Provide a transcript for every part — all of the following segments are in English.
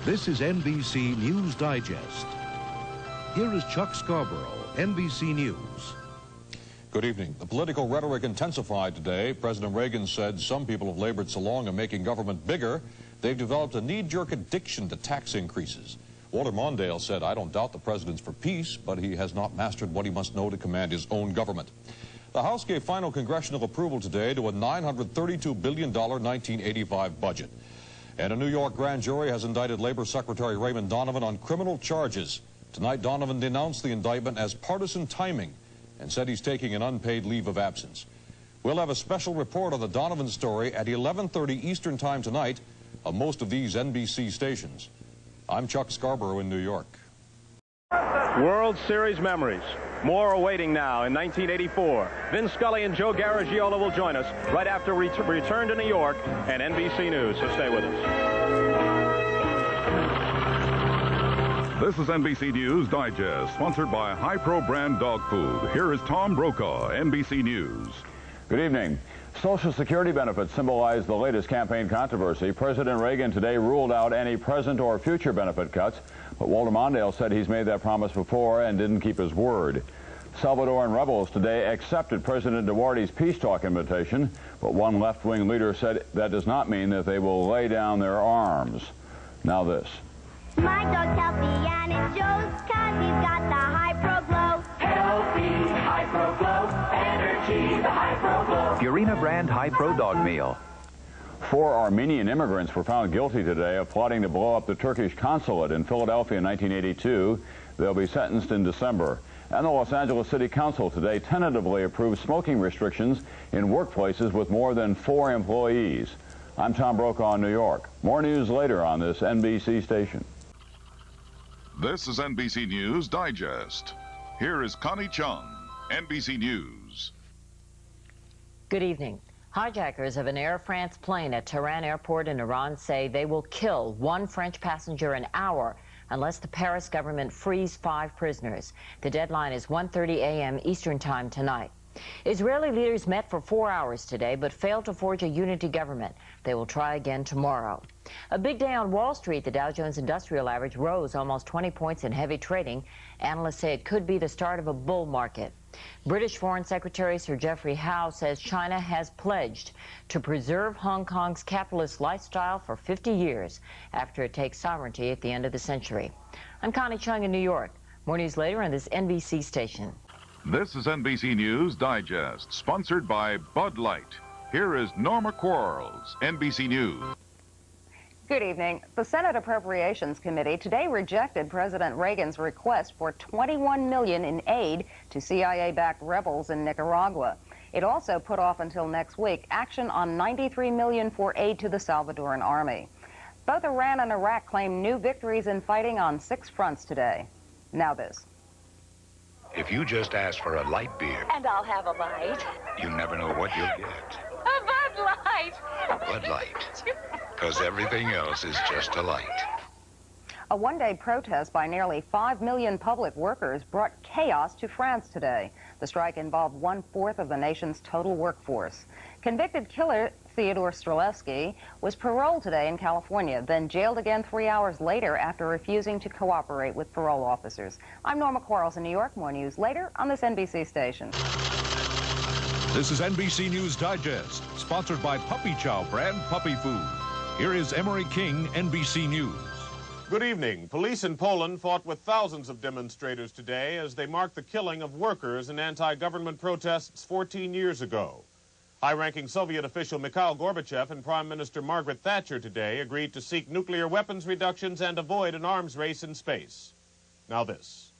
This is NBC News Digest. Here is Chuck Scarborough, NBC News. Good evening. The political rhetoric intensified today. President Reagan said some people have labored so long on making government bigger, they've developed a knee-jerk addiction to tax increases. Walter Mondale said, I don't doubt the president's for peace, but he has not mastered what he must know to command his own government. The House gave final congressional approval today to a $932 billion 1985 budget. And a New York grand jury has indicted Labor Secretary Raymond Donovan on criminal charges. Tonight, Donovan denounced the indictment as partisan timing and said he's taking an unpaid leave of absence. We'll have a special report on the Donovan story at 11:30 Eastern Time tonight on most of these NBC stations. I'm Chuck Scarborough in New York. World Series memories. More awaiting now in 1984. Vin Scully and Joe Garagiola will join us right after we return to New York and NBC News, so stay with us. This is NBC News Digest, sponsored by High Pro brand dog food. Here is Tom Brokaw, NBC News. Good evening. Social Security benefits symbolize the latest campaign controversy. President Reagan today ruled out any present or future benefit cuts, but Walter Mondale said he's made that promise before and didn't keep his word. Salvadoran rebels today accepted President Duarte's peace talk invitation, but one left-wing leader said that does not mean that they will lay down their arms. Now this. My dog's healthy and it shows 'cause he's got the High Pro Glow. Healthy High Pro Glow, energy, the High Pro Glow. Purina brand High Pro dog meal. 4 Armenian immigrants were found guilty today of plotting to blow up the Turkish consulate in Philadelphia in 1982. They'll be sentenced in December. And the Los Angeles City Council today tentatively approved smoking restrictions in workplaces with more than 4 employees. I'm Tom Brokaw in New York. More news later on this NBC station. This is NBC News Digest. Here is Connie Chung, NBC News. Good evening. Hijackers of an Air France plane at Tehran airport in Iran say they will kill 1 French passenger an hour unless the Paris government frees 5 prisoners. The deadline is 1:30 a.m. Eastern Time tonight. Israeli leaders met for 4 hours today but failed to forge a unity government. They will try again tomorrow. A big day on Wall Street. The Dow Jones Industrial Average rose almost 20 points in heavy trading. Analysts say it could be the start of a bull market. British Foreign Secretary Sir Geoffrey Howe says China has pledged to preserve Hong Kong's capitalist lifestyle for 50 years after it takes sovereignty at the end of the century. I'm Connie Chung in New York. More news later on this NBC station. This is NBC News Digest, sponsored by Bud Light. Here is Norma Quarles, NBC News. Good evening. The Senate Appropriations Committee today rejected President Reagan's request for $21 million in aid to CIA-backed rebels in Nicaragua. It also put off until next week action on $93 million for aid to the Salvadoran army. Both Iran and Iraq claimed new victories in fighting on 6 fronts today. Now this. If you just ask for a light beer, and I'll have a light, you never know what you'll get. A Bud Light. Bud Light. Because everything else is just a light. A one-day protest by nearly 5 million public workers brought chaos to France today. The strike involved 1/4 of the nation's total workforce. Convicted killer Theodore Streletsky was paroled today in California, then jailed again 3 hours later after refusing to cooperate with parole officers. I'm Norma Quarles in New York. More news later on this NBC station. This is NBC News Digest, sponsored by Puppy Chow brand puppy food. Here is Emery King, NBC News. Good evening. Police in Poland fought with thousands of demonstrators today as they marked the killing of workers in anti-government protests 14 years ago. High-ranking Soviet official Mikhail Gorbachev and Prime Minister Margaret Thatcher today agreed to seek nuclear weapons reductions and avoid an arms race in space. Now this.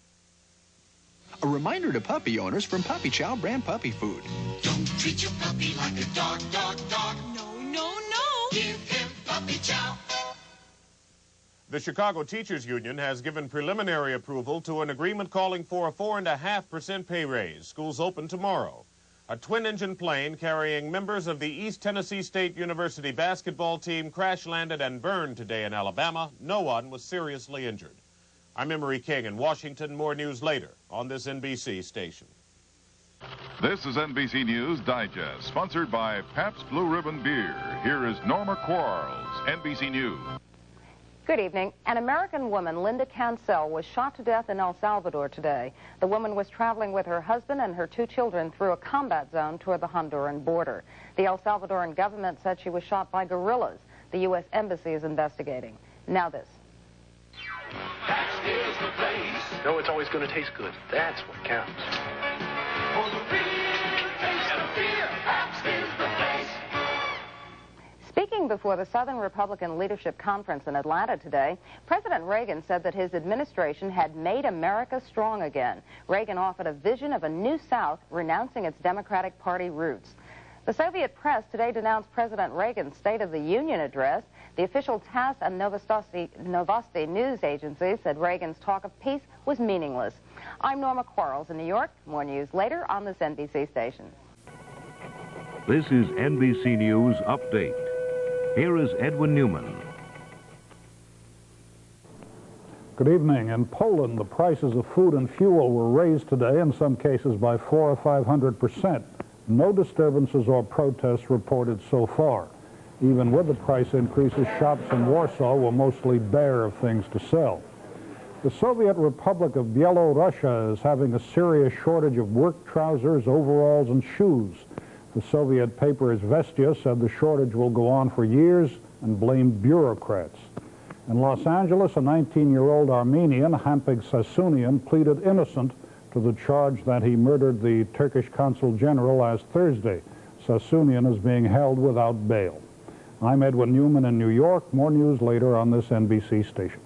A reminder to puppy owners from Puppy Chow brand puppy food. Don't treat your puppy like a dog, dog, dog. No, no, no. Give him Puppy Chow. The Chicago Teachers Union has given preliminary approval to an agreement calling for a 4.5% pay raise. Schools open tomorrow. A twin-engine plane carrying members of the East Tennessee State University basketball team crash-landed and burned today in Alabama. No one was seriously injured. I'm Emery King in Washington. More news later on this NBC station. This is NBC News Digest, sponsored by Pabst Blue Ribbon Beer. Here is Norma Quarles, NBC News. Good evening. An American woman, Linda Cancel, was shot to death in El Salvador today. The woman was traveling with her husband and her 2 children through a combat zone toward the Honduran border. The El Salvadoran government said she was shot by guerrillas. The U.S. Embassy is investigating. Now this. No, it's always going to taste good. That's what counts. Speaking before the Southern Republican Leadership Conference in Atlanta today, President Reagan said that his administration had made America strong again. Reagan offered a vision of a new South, renouncing its Democratic Party roots. The Soviet press today denounced President Reagan's State of the Union address. The official TASS and Novosti news agencies said Reagan's talk of peace was meaningless. I'm Norma Quarles in New York. More news later on this NBC station. This is NBC News Update. Here is Edwin Newman. Good evening. In Poland, the prices of food and fuel were raised today, in some cases by 400 or 500%. No disturbances or protests reported so far. Even with the price increases, shops in Warsaw were mostly bare of things to sell. The Soviet Republic of Byelorussia is having a serious shortage of work trousers, overalls, and shoes. The Soviet paper Izvestia said the shortage will go on for years and blamed bureaucrats. In Los Angeles, a 19-year-old Armenian, Hampig Sassounian, pleaded innocent to the charge that he murdered the Turkish consul general last Thursday. Sassounian is being held without bail. I'm Edwin Newman in New York. More news later on this NBC station.